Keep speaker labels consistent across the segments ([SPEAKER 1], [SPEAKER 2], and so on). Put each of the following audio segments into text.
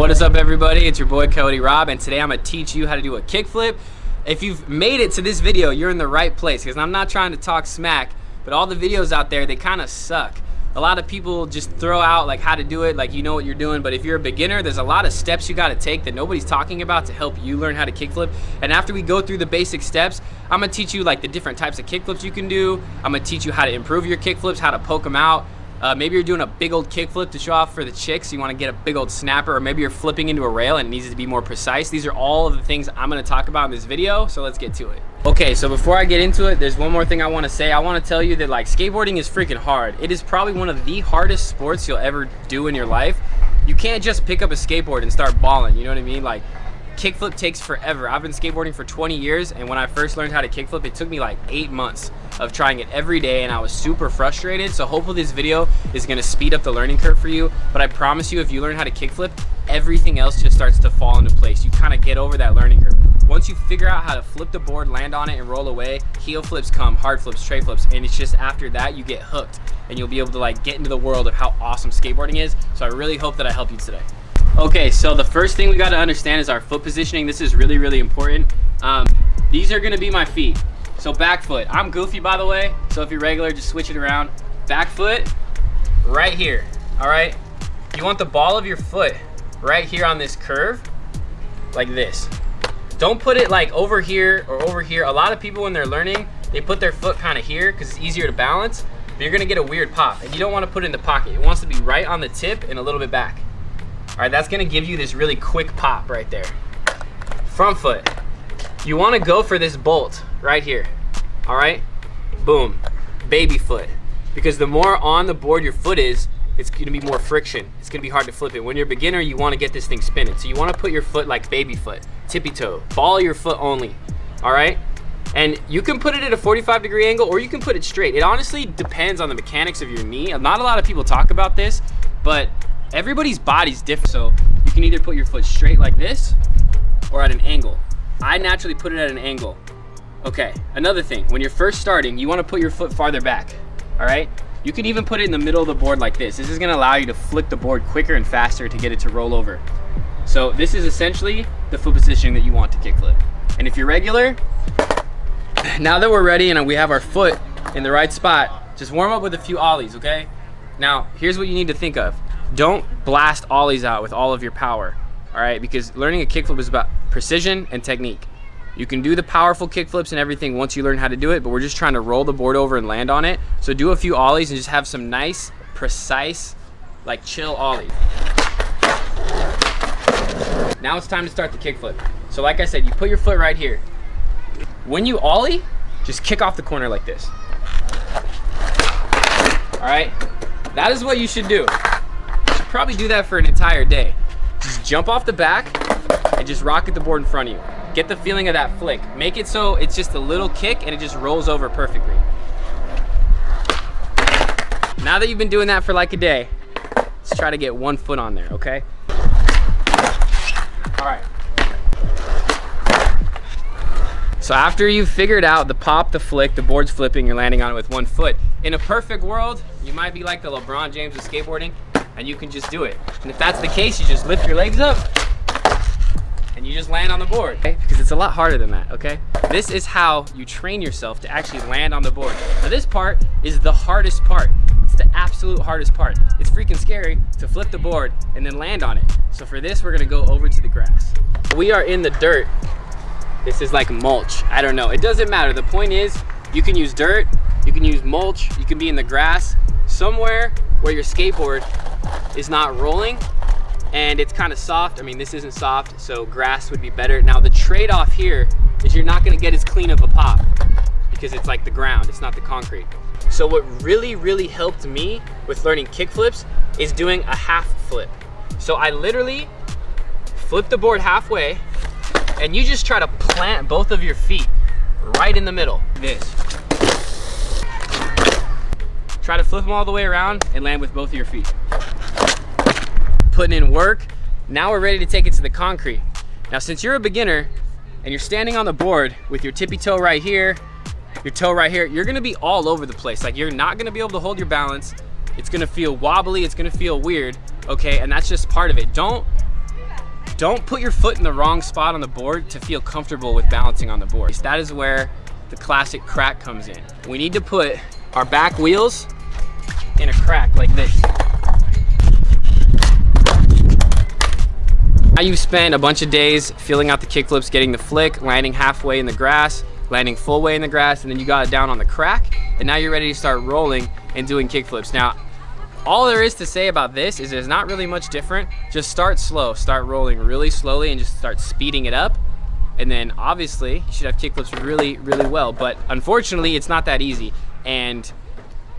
[SPEAKER 1] What is up, everybody? It's your boy Cody Rob, and today I'm gonna teach you how to do a kickflip. If you've made it to this video, you're in the right place, because I'm not trying to talk smack, but all the videos out there, they kind of suck. A lot of people just throw out like how to do it, like you know what you're doing, but if you're a beginner, there's a lot of steps you gotta take that nobody's talking about to help you learn how to kickflip. And after we go through the basic steps, I'm gonna teach you like the different types of kickflips you can do. I'm gonna teach you how to improve your kickflips, how to poke them out. Maybe you're doing a big old kickflip to show off for the chicks, you wanna get a big old snapper, or maybe you're flipping into a rail and it needs to be more precise. These are all of the things I'm gonna talk about in this video, so let's get to it. Okay, so before I get into it, there's one more thing I wanna say. I wanna tell you that like skateboarding is freaking hard. It is probably one of the hardest sports you'll ever do in your life. You can't just pick up a skateboard and start balling, you know what I mean? Like, kickflip takes forever. I've been skateboarding for 20 years, and when I first learned how to kickflip, it took me like 8 months of trying it every day, and I was super frustrated. So hopefully this video is gonna speed up the learning curve for you, but I promise you, if you learn how to kickflip, everything else just starts to fall into place. You kind of get over that learning curve. Once you figure out how to flip the board, land on it, and roll away, heel flips come, hard flips, tray flips, and it's just after that you get hooked, and you'll be able to like get into the world of how awesome skateboarding is. So I really hope that I help you today. Okay, so the first thing we got to understand is our foot positioning. This is really, really important. These are gonna be my feet. So back foot, I'm goofy by the way, so if you're regular, just switch it around. Back foot, right here, all right? You want the ball of your foot right here on this curve, like this. Don't put it like over here or over here. A lot of people when they're learning, they put their foot kind of here because it's easier to balance, but you're gonna get a weird pop, and you don't wanna put it in the pocket. It wants to be right on the tip and a little bit back. All right, that's gonna give you this really quick pop right there. Front foot, you wanna go for this bolt right here, all right? Boom, baby foot. Because the more on the board your foot is, it's gonna be more friction. It's gonna be hard to flip it. When you're a beginner, you wanna get this thing spinning. So you wanna put your foot like baby foot, tippy toe, ball your foot only, all right? And you can put it at a 45-degree angle, or you can put it straight. It honestly depends on the mechanics of your knee. Not a lot of people talk about this, but everybody's body's different, so you can either put your foot straight like this or at an angle. I naturally put it at an angle. Okay, another thing, when you're first starting, you want to put your foot farther back, all right? You can even put it in the middle of the board like this. This is going to allow you to flick the board quicker and faster to get it to roll over. So this is essentially the foot positioning that you want to kickflip. And if you're regular, now that we're ready and we have our foot in the right spot, just warm up with a few ollies, okay? Now, here's what you need to think of. Don't blast ollies out with all of your power, all right? Because learning a kickflip is about precision and technique. You can do the powerful kickflips and everything once you learn how to do it, but we're just trying to roll the board over and land on it. So do a few ollies and just have some nice, precise, like chill ollies. Now it's time to start the kickflip. So like I said, you put your foot right here. When you ollie, just kick off the corner like this. All right? That is what you should do. Probably do that for an entire day. Just jump off the back and just rocket the board in front of you. Get the feeling of that flick. Make it so it's just a little kick and it just rolls over perfectly. Now that you've been doing that for like a day, let's try to get one foot on there, okay? All right. So after you've figured out the pop, the flick, the board's flipping, you're landing on it with one foot. In a perfect world, you might be like the LeBron James of skateboarding, and you can just do it. And if that's the case, you just lift your legs up and you just land on the board, okay? Because it's a lot harder than that, okay? This is how you train yourself to actually land on the board. Now this part is the hardest part. It's the absolute hardest part. It's freaking scary to flip the board and then land on it. So for this, we're gonna go over to the grass. We are in the dirt. This is like mulch. I don't know, it doesn't matter. The point is, you can use dirt, you can use mulch, you can be in the grass, somewhere where your skateboard is not rolling and it's kind of soft. I mean, this isn't soft, so grass would be better. Now the trade-off here is you're not gonna get as clean of a pop because it's like the ground, it's not the concrete. So what really, really helped me with learning kickflips is doing a half flip. So I literally flip the board halfway and you just try to plant both of your feet right in the middle, this. Try to flip them all the way around and land with both of your feet. Putting in work. Now we're ready to take it to the concrete. Now since you're a beginner and you're standing on the board with your tippy toe right here, your toe right here, you're gonna be all over the place. Like, you're not gonna be able to hold your balance. It's gonna feel wobbly, it's gonna feel weird, okay? And that's just part of it. Don't don't put your foot in the wrong spot on the board to feel comfortable with balancing on the board. That is where the classic crack comes in. We need to put our back wheels in a crack like this. Now you've spent a bunch of days filling out the kickflips, getting the flick, landing halfway in the grass, landing full way in the grass, and then you got it down on the crack, and now you're ready to start rolling and doing kickflips. Now, all there is to say about this is there's not really much different. Just start slow, start rolling really slowly and just start speeding it up. And then obviously you should have kickflips really, really well. But unfortunately, it's not that easy. And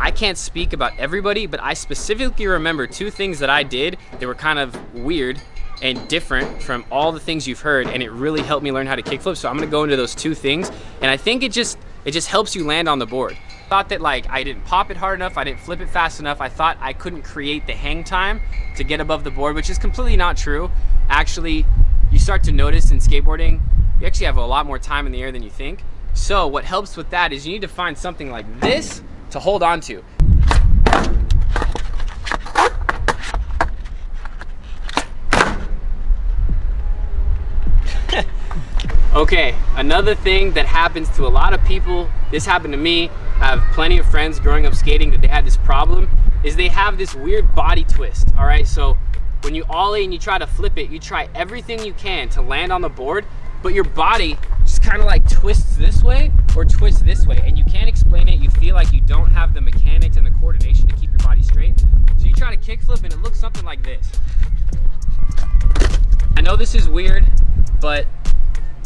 [SPEAKER 1] I can't speak about everybody, but I specifically remember 2 things that I did that were kind of weird and different from all the things you've heard, and it really helped me learn how to kickflip. So I'm gonna go into those 2 things, and I think it just helps you land on the board. I thought that like I didn't pop it hard enough, I didn't flip it fast enough, I thought I couldn't create the hang time to get above the board, which is completely not true. Actually, you start to notice in skateboarding, you actually have a lot more time in the air than you think. So what helps with that is you need to find something like this to hold on to. Okay, another thing that happens to a lot of people, this happened to me, I have plenty of friends growing up skating that they had this problem, is they have this weird body twist, all right? So when you ollie and you try to flip it, you try everything you can to land on the board, but your body just kind of like twists this way or twists this way, and you can't explain it. You feel like you don't have the mechanics and the coordination to keep your body straight. So you try to kickflip and it looks something like this. I know this is weird, but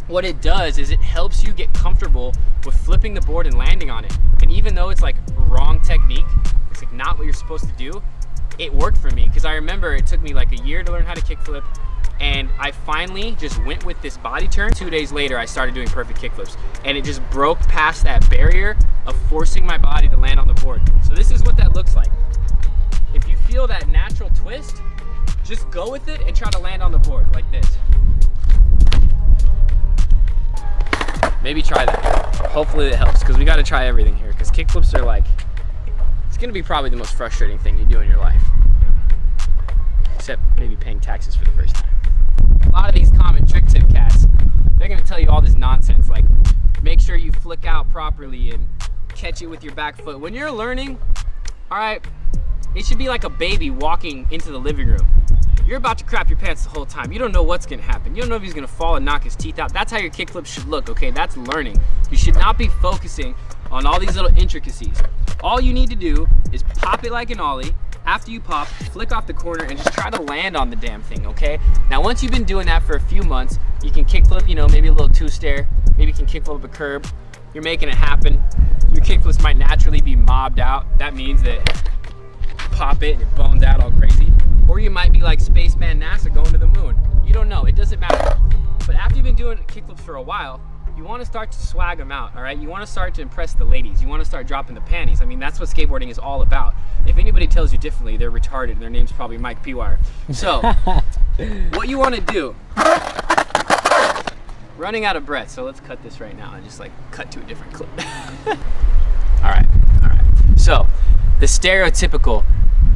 [SPEAKER 1] what it does is it helps you get comfortable with flipping the board and landing on it. And even though it's like wrong technique, it's like not what you're supposed to do, it worked for me. Because I remember it took me like a year to learn how to kickflip, and I finally just went with this body turn. 2 days later, I started doing perfect kickflips, and it just broke past that barrier of forcing my body to land on the board. So this is what that looks like. If you feel that natural twist, just go with it and try to land on the board like this. Maybe try that. Hopefully that helps, because we got to try everything here, because kickflips are like, it's going to be probably the most frustrating thing you do in your life. Except maybe paying taxes for the first time. A lot of these common trick tip cats, they're going to tell you all this nonsense, like make sure you flick out properly and catch it with your back foot. When you're learning, all right, it should be like a baby walking into the living room. You're about to crap your pants the whole time. You don't know what's gonna happen. You don't know if he's gonna fall and knock his teeth out. That's how your kickflip should look, okay? That's learning. You should not be focusing on all these little intricacies. All you need to do is pop it like an ollie. After you pop, flick off the corner and just try to land on the damn thing, okay? Now, once you've been doing that for a few months, you can kickflip, you know, maybe a little 2-stair. Maybe you can kickflip up a curb. You're making it happen. Your kickflips might naturally be mobbed out. That means that pop it and it bones out all crazy. Or you might be like Spaceman NASA going to the moon. You don't know, it doesn't matter. But after you've been doing kickflips for a while, you want to start to swag them out, all right? You want to start to impress the ladies. You want to start dropping the panties. I mean, that's what skateboarding is all about. If anybody tells you differently, they're retarded, and their name's probably Mike P-Wire. So, what you want to do, running out of breath, so let's cut this right now and just like cut to a different clip. All right. So, the stereotypical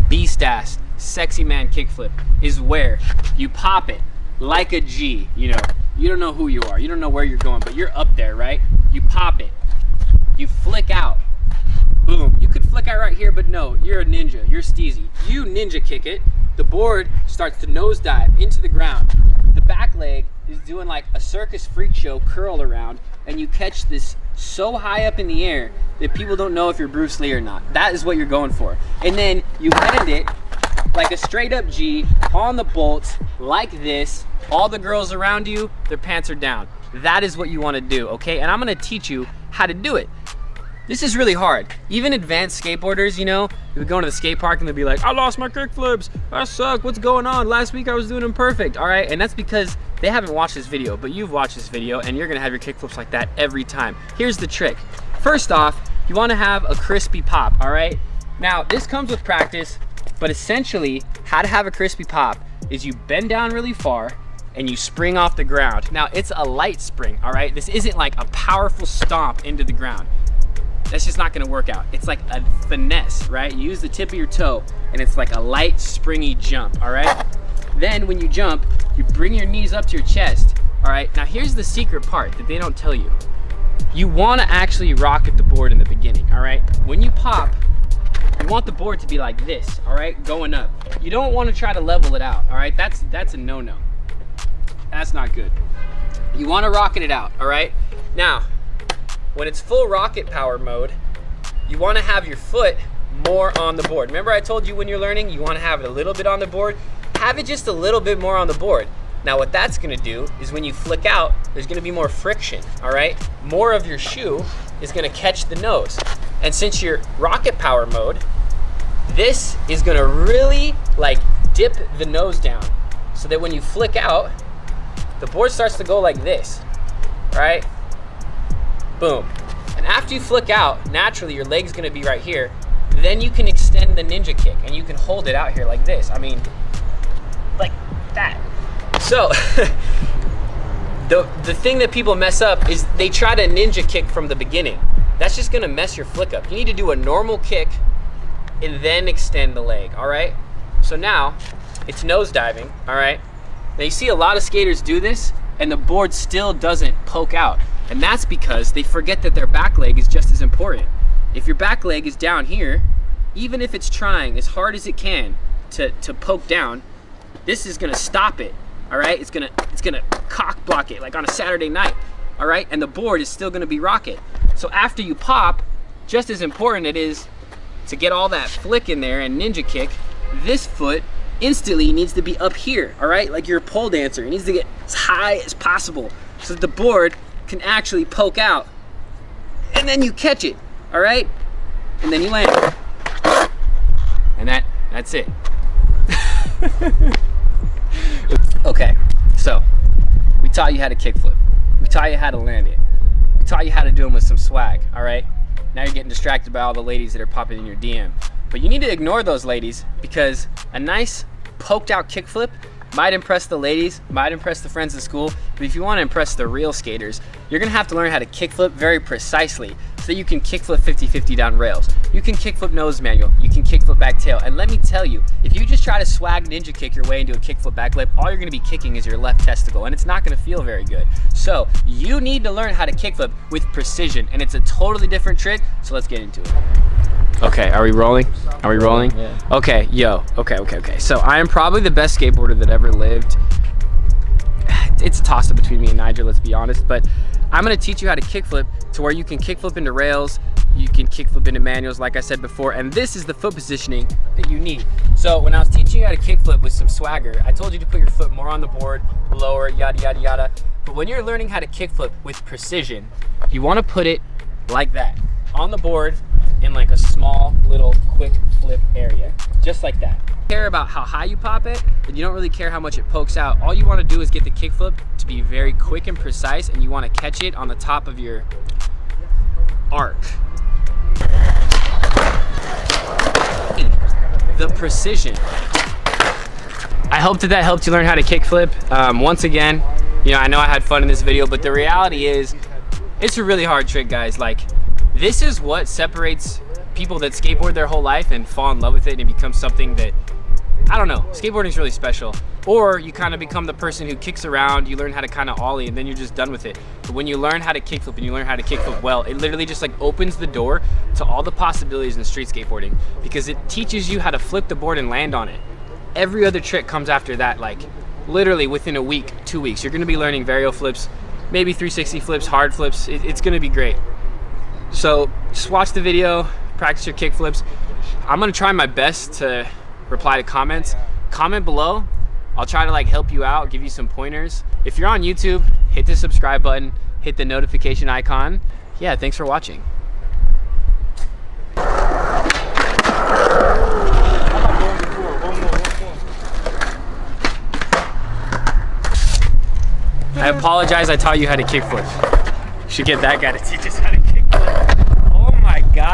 [SPEAKER 1] beast-ass sexy man kickflip is where you pop it like a G, you know. You don't know who you are, you don't know where you're going, but you're up there, right? You pop it, you flick out, boom. You could flick out right here, but no, you're a ninja, you're steezy. You ninja kick it, the board starts to nosedive into the ground. The back leg is doing like a circus freak show curl around, and you catch this so high up in the air that people don't know if you're Bruce Lee or not. That is what you're going for. And then you land it like a straight up G on the bolts like this. All the girls around you, their pants are down. That is what you want to do, okay? And I'm going to teach you how to do it. This is really hard. Even advanced skateboarders, you know, they would go into the skate park and they'd be like, I lost my kickflips, I suck, what's going on? Last week I was doing them perfect, all right? And that's because they haven't watched this video, but you've watched this video and you're gonna have your kickflips like that every time. Here's the trick. First off, you wanna have a crispy pop, all right? Now, this comes with practice, but essentially, how to have a crispy pop is you bend down really far and you spring off the ground. Now, it's a light spring, all right? This isn't like a powerful stomp into the ground. That's just not gonna work out. It's like a finesse, right? You use the tip of your toe and it's like a light, springy jump, all right? Then when you jump, you bring your knees up to your chest. All right, now here's the secret part that they don't tell you. You want to actually rocket the board in the beginning, all right? When you pop, you want the board to be like this, all right, going up. You don't want to try to level it out, all right? That's a no-no. That's not good. You want to rocket it out, all right? Now, when it's full rocket power mode, you want to have your foot more on the board. Remember I told you when you're learning, you want to have it a little bit on the board? Have it just a little bit more on the board. Now what that's gonna do is when you flick out, there's gonna be more friction, all right? More of your shoe is gonna catch the nose. And since you're rocket power mode, this is gonna really like dip the nose down so that when you flick out, the board starts to go like this, right? Boom. And after you flick out, naturally your leg's gonna be right here. Then you can extend the ninja kick and you can hold it out here like this. I mean, like that. So, the thing that people mess up is they try to ninja kick from the beginning. That's just gonna mess your flick up. You need to do a normal kick and then extend the leg, all right? So now, it's nose diving, all right? Now you see a lot of skaters do this and the board still doesn't poke out. And that's because they forget that their back leg is just as important. If your back leg is down here, even if it's trying as hard as it can to poke down, this is gonna stop it, all right? It's gonna cock block it like on a Saturday night, all right? And the board is still gonna be rocket. So after you pop, just as important it is to get all that flick in there and ninja kick, this foot instantly needs to be up here, all right? Like you're a pole dancer, it needs to get as high as possible so that the board can actually poke out. And then you catch it, all right? And then you land. And that's it. Okay, so we taught you how to kickflip. We taught you how to land it. We taught you how to do them with some swag, all right? Now you're getting distracted by all the ladies that are popping in your DM. But you need to ignore those ladies because a nice poked out kickflip might impress the ladies, might impress the friends at school, but if you want to impress the real skaters, you're gonna have to learn how to kickflip very precisely so that you can kickflip 50-50 down rails. You can kickflip nose manual, you can kickflip back tail, and let me tell you, if you just try to swag ninja kick your way into a kickflip back lip, all you're gonna be kicking is your left testicle, and it's not gonna feel very good. So you need to learn how to kickflip with precision, and it's a totally different trick, so let's get into it. Okay, are we rolling? Are we rolling? Yeah. Okay, okay. So I am probably the best skateboarder that ever lived. It's a toss-up between me and Niger, let's be honest, but I'm gonna teach you how to kickflip to where you can kickflip into rails, you can kickflip into manuals like I said before, and this is the foot positioning that you need. So when I was teaching you how to kickflip with some swagger, I told you to put your foot more on the board, lower, yada, yada, yada. But when you're learning how to kickflip with precision, you wanna put it like that, on the board, in like a small little quick flip area, just like that. Care about how high you pop it, and you don't really care how much it pokes out. All you want to do is get the kickflip to be very quick and precise, and you want to catch it on the top of your arc. The precision. I hope that helped you learn how to kickflip. Once again, you know, I know I had fun in this video, but the reality is, it's a really hard trick, guys. Like, this is what separates people that skateboard their whole life and fall in love with it and it becomes something that, I don't know, skateboarding is really special. Or you kind of become the person who kicks around, you learn how to kind of ollie, and then you're just done with it. But when you learn how to kickflip and you learn how to kickflip well, it literally just like opens the door to all the possibilities in street skateboarding because it teaches you how to flip the board and land on it. Every other trick comes after that, like literally within a week, 2 weeks. You're gonna be learning varial flips, maybe 360 flips, hard flips. It's gonna be great. So just watch the video, practice your kick flips. I'm gonna try my best to reply to comments. Comment below. I'll try to like help you out, give you some pointers. If you're on YouTube, hit the subscribe button, hit the notification icon. Yeah, thanks for watching. I apologize, I taught you how to kick flip. You should get that guy to teach us.